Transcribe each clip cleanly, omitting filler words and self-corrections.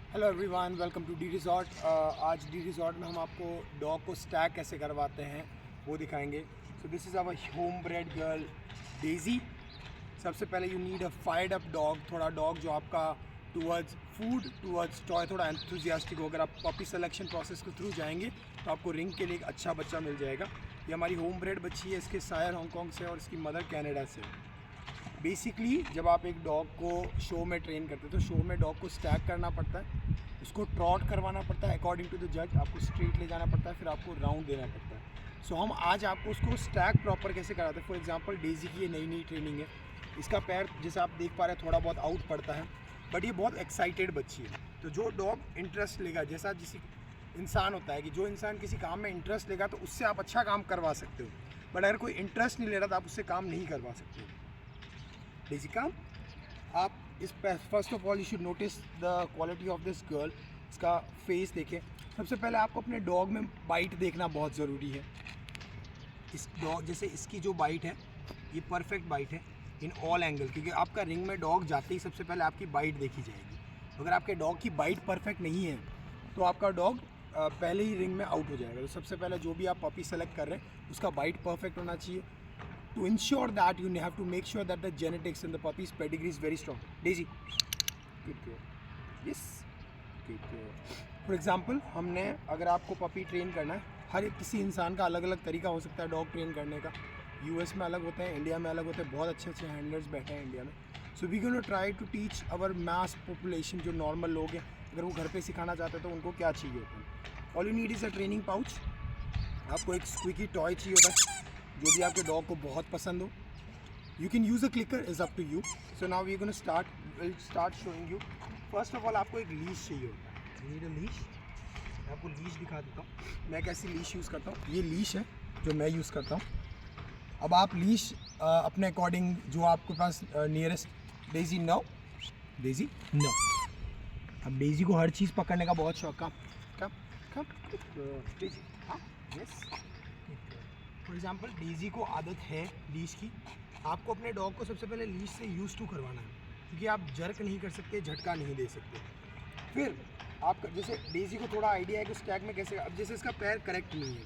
Hello everyone, welcome to the resort. आज the resort में हम आपको डॉग को स्टैक कैसे करवाते हैं वो दिखाएंगे। So this is our home bred girl Daisy. सबसे पहले you need a fired up dog, थोड़ा डॉग जो आपका टूवर्ड्स फूड टूवर्ड्स टॉय थोड़ा एंथुजियास्टिक हो। अगर आप पपी सिलेक्शन प्रोसेस के थ्रू जाएंगे तो आपको रिंग के लिए एक अच्छा बच्चा मिल जाएगा। ये हमारी होम ब्रेड बच्ची है, इसके सायर हांगकॉन्ग से और इसकी मदर कनाडा से। बेसिकली जब आप एक डॉग को शो में ट्रेन करते हैं तो शो में डॉग को स्टैक करना पड़ता है, उसको ट्रॉट करवाना पड़ता है अकॉर्डिंग टू द जज, आपको स्ट्रीट ले जाना पड़ता है, फिर आपको राउंड देना पड़ता है। सो हम आज आपको उसको स्टैक प्रॉपर कैसे कराते हैं। फॉर एग्जांपल डेज़ी की ये नई ट्रेनिंग है, इसका पैर जैसे आप देख पा रहे हैं थोड़ा बहुत आउट पड़ता है, बट ये बहुत एक्साइटेड बच्ची है। तो जो डॉग इंटरेस्ट लेगा, जैसा जिस इंसान होता है कि जो इंसान किसी काम में इंटरेस्ट लेगा तो उससे आप अच्छा काम करवा सकते हो, बट अगर कोई इंटरेस्ट नहीं ले रहा तो आप उससे काम नहीं करवा सकते हो। डेज़ी काम आप इस first of all you should notice the quality of this girl. इसका फेस देखें। सबसे पहले आपको अपने डॉग में बाइट देखना बहुत ज़रूरी है। इस डॉग जैसे इसकी जो बाइट है ये परफेक्ट बाइट है इन ऑल एंगल, क्योंकि आपका रिंग में डॉग जाते ही सबसे पहले आपकी बाइट देखी जाएगी। अगर आपके डॉग की बाइट परफेक्ट नहीं है तो आपका डॉग पहले ही रिंग में आउट हो जाएगा। तो सबसे पहले जो भी आप पपी सेलेक्ट कर रहे हैं उसका बाइट परफेक्ट होना चाहिए। To ensure that you have to make sure that the genetics in the puppy's pedigree is very strong. Daisy, good girl. Yes, good girl. For example, हमने अगर आपको पपी ट्रेन करना है, हर एक किसी इंसान का अलग अलग तरीका हो सकता है डॉग ट्रेन करने का। यूएस में अलग होते हैं, इंडिया में अलग होते हैं, बहुत अच्छे अच्छे हैंडलर्स बैठे हैं इंडिया में। So we gonna try to teach our mass population, जो नॉर्मल लोग हैं, अगर वो घर पे सिखाना चाहते हैं तो उनको क्या चाहिए होता है। All you need is a training pouch. आपको एक स्क्विकी टॉय चाहिए होता है जो भी आपके डॉग को बहुत पसंद हो। You can use a clicker, is up to you. So now we gonna start showing you. First of all आपको एक लीश चाहिए होता है। You need a leash. मैं आपको लीश दिखा देता हूँ, मैं कैसी लीश यूज़ करता हूँ। ये लीश है जो मैं यूज़ करता हूँ। अब आप लीश अपने अकॉर्डिंग जो आपके पास nearest. Daisy no, Daisy no. अब डेज़ी को हर चीज़ पकड़ने का बहुत शौक। कम डेज़ी, हाँ यस। फॉर एग्जाम्पल डेज़ी को आदत है लीश की। आपको अपने डॉग को सबसे पहले लीश से यूज़ टू करवाना है, क्योंकि आप जर्क नहीं कर सकते, झटका नहीं दे सकते। फिर आप जैसे डेज़ी को थोड़ा आइडिया है कि स्टैक में कैसे, अब जैसे इसका पैर करेक्ट नहीं है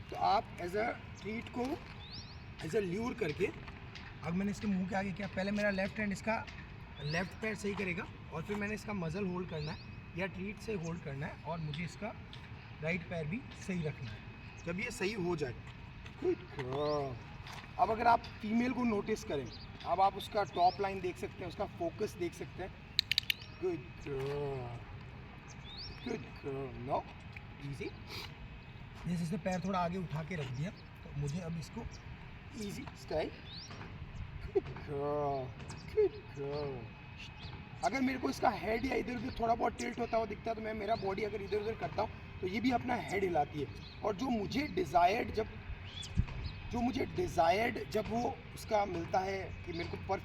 तो आप एज अ ट्रीट को एज अ ल्यूर करके, अब मैंने इसके मुंह के आगे किया, पहले मेरा लेफ्ट हैंड इसका लेफ्ट पैर सही करेगा और फिर मैंने इसका मज़ल होल्ड करना है या ट्रीट से होल्ड करना है और मुझे इसका राइट पैर भी सही रखना है। जब ये सही हो जाए, अब अगर आप फीमेल को नोटिस करें, अब आप उसका टॉप लाइन देख सकते हैं, उसका फोकस देख सकते हैं। Good no easy. जैसे इसने पैर थोड़ा आगे उठा के रख दिया तो मुझे अब इसको इजी स्टाइल। गुड। अगर मेरे को इसका हेड या इधर उधर थोड़ा बहुत टिल्ट होता हुआ दिखता है तो मैं मेरा बॉडी अगर इधर उधर करता हूँ तो ये भी अपना हेड हिलाती है। और जो मुझे डिज़ायर्ड जब वो उसका मिलता है कि मेरे को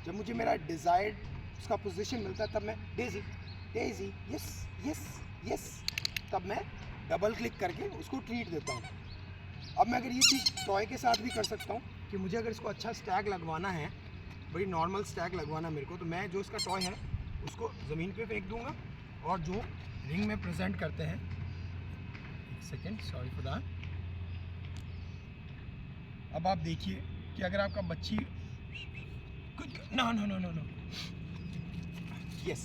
जब मुझे मेरा डिज़ायर्ड उसका पोजीशन मिलता है तब मैं daisy daisy yes yes yes, तब मैं डबल क्लिक करके उसको ट्रीट देता हूँ। अब मैं अगर ये चीज़ टॉय के साथ भी कर सकता हूँ कि मुझे अगर इसको अच्छा स्टैग लगवाना है, बड़ी नॉर्मल स्टैग लगवाना मेरे को, तो मैं जो इसका टॉय है उसको ज़मीन पे फेंक दूंगा और जो रिंग में प्रेजेंट करते हैं, एक सेकेंड सॉरी फॉर दैट। अब आप देखिए कि अगर आपका बच्ची नो यस,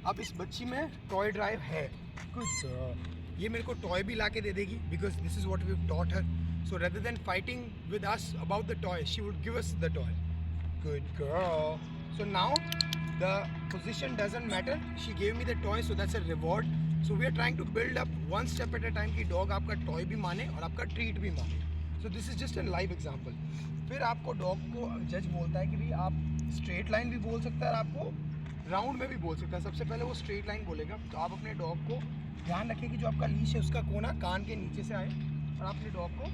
अब इस बच्ची में टॉय ड्राइव है। गुड। ये मेरे को टॉय भी ला के दे देगी because this is what we have taught her. So rather than fighting with us about the toy, she would give us the toy. Good girl. So now the position doesn't matter. She gave me the toy, so that's a reward. So we are trying to build up one step at a time कि dog आपका toy भी माने और आपका treat भी माने. So this is just a live example. फिर आपको dog को जज बोलता है कि भाई आप straight line भी बोल सकता है और आपको round में भी बोल सकता है। सबसे पहले वो straight line बोलेगा तो आप अपने dog को ध्यान रखें कि जो आपका लीश है उसका कोना कान के नीचे से आए और आप अपने dog को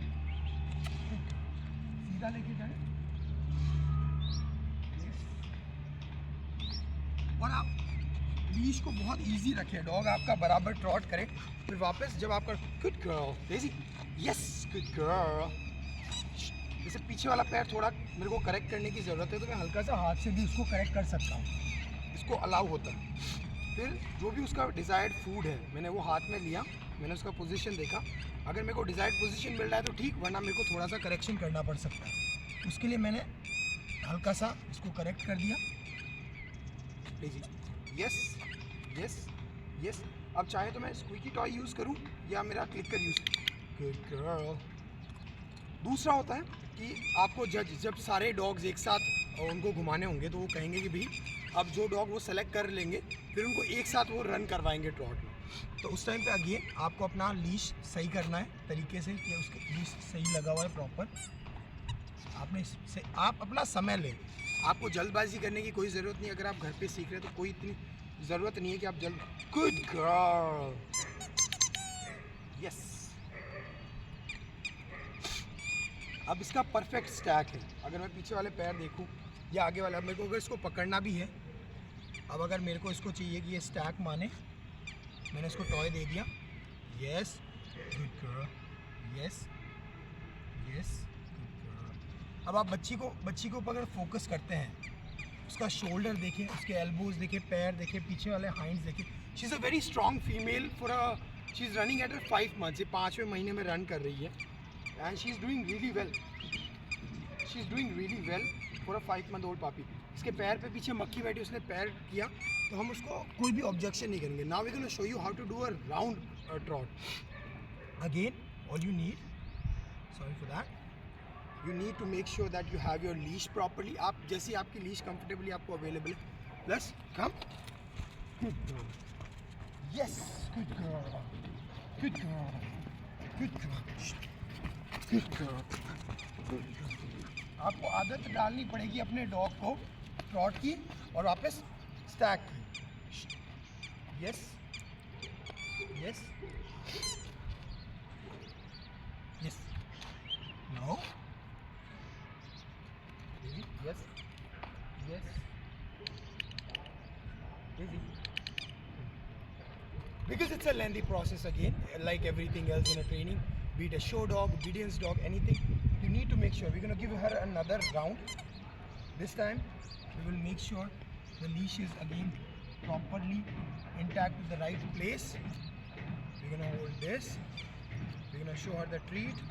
सीधा लेके जाएं और आप लीश को बहुत इजी रखें, डॉग आपका बराबर ट्रॉट करे। फिर वापस जब आपका good girl daisy yes good girl, जैसे पीछे वाला पैर थोड़ा मेरे को करेक्ट करने की ज़रूरत है तो मैं हल्का सा हाथ से भी उसको करेक्ट कर सकता हूँ। उसको अलाउ होता है। फिर जो भी उसका डिज़ायर्ड फूड है मैंने वो हाथ में लिया, मैंने उसका पोजीशन देखा, अगर मेरे को डिज़ायर्ड पोजीशन मिल रहा है तो ठीक, वरना मेरे को थोड़ा सा करेक्शन करना पड़ सकता है। उसके लिए मैंने हल्का सा इसको करेक्ट कर दिया। लीजिए, यस यस यस। अब चाहे तो मैं स्क्वीकी टॉय यूज़ करूं या मेरा क्लिकर यूज़ करूं। Good girl. दूसरा होता है कि आपको जब सारे डॉग्स एक साथ उनको घुमाने होंगे तो वो कहेंगे कि भाई अब जो डॉग वो सेलेक्ट कर लेंगे, फिर उनको एक साथ वो रन करवाएंगे ट्रॉट में। तो उस टाइम पे अगेन आपको अपना लीश सही करना है तरीके से कि उसके लीश सही लगा हुआ है प्रॉपर। आप अपना समय लें, आपको जल्दबाजी करने की कोई ज़रूरत नहीं। अगर आप घर पे सीख रहे हैं तो कोई इतनी ज़रूरत नहीं है कि आप जल्द। Good girl, yes. अब इसका परफेक्ट स्टैक है। अगर मैं पीछे वाले पैर देखूं या आगे वाला, मेरे को अगर इसको पकड़ना भी है, अब अगर मेरे को इसको चाहिए कि ये स्टैक माने, मैंने इसको टॉय दे दिया, yes good girl, yes yes good girl. अब आप बच्ची को अगर फोकस करते हैं, उसका शोल्डर देखें, उसके एल्बोज देखें, पैर देखें, पीछे वाले हाइंड्स देखें। She is a very strong female for she is running at 5 months। ये 5वें महीने में रन कर रही है and she is doing really well. She is doing really well for a 5 month old पापी। इसके पैर पे पीछे मक्खी बैठी, उसने पैर किया तो हम उसको कोई भी ऑब्जेक्शन नहीं करेंगे। Now we gonna show you how to do a round trot. Again all you need, sorry for that, you need to make sure that you have your leash properly। आप जैसी आपकी लीश कंफर्टेबली आपको available है। Please come, good girl, yes good girl, good girl, good girl, good girl. आपको आदत डालनी पड़ेगी अपने डॉग को ट्रॉट की और वापस स्टैक की। Yes yes yes, no, yes yes, easy, because it's a lengthy process again, like everything else in a training, be it a show dog, obedience dog, anything, you need to make sure. We're going to give her another round. This time we will make sure the leash is again properly intact to the right place. We're going to hold this, we're going to show her the treat.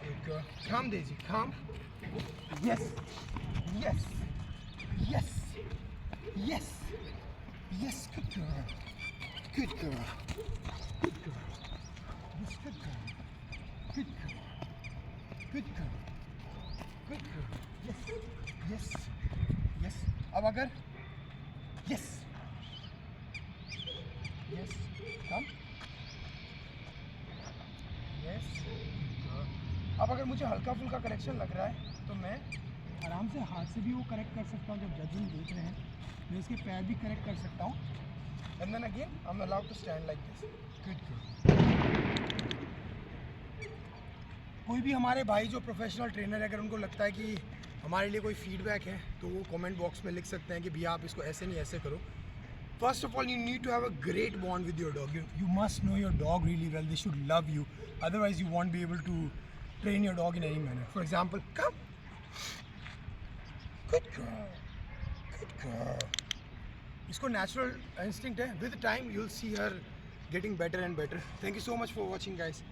Good girl, come Daisy, come, yes yes yes yes yes, good girl, good girl, good girl, yes good girl, good girl, good girl, good girl, yes yes yes। अब अगर yes yes, come, yes good girl। अब अगर मुझे हल्का फुल्का correction लग रहा है तो मैं आराम से हाथ से भी वो करेक्ट कर सकता हूँ। जब जजिंग देख रहे हैं मैं इसके पैर भी करेक्ट कर सकता हूँ। And then again I am allowed to stand like this. Good girl. कोई भी हमारे भाई जो प्रोफेशनल ट्रेनर है, अगर उनको लगता है कि हमारे लिए कोई फीडबैक है तो वो कमेंट बॉक्स में लिख सकते हैं कि भैया आप इसको ऐसे नहीं ऐसे करो। First of all, you need to have a great bond with your dog. You must know your dog really well. They should love you. Otherwise, you won't be able to train your dog in any manner. For example, come. Good girl. Good girl. इसको natural instinct है. With time, you'll see her getting better and better. Thank you so much for watching, guys.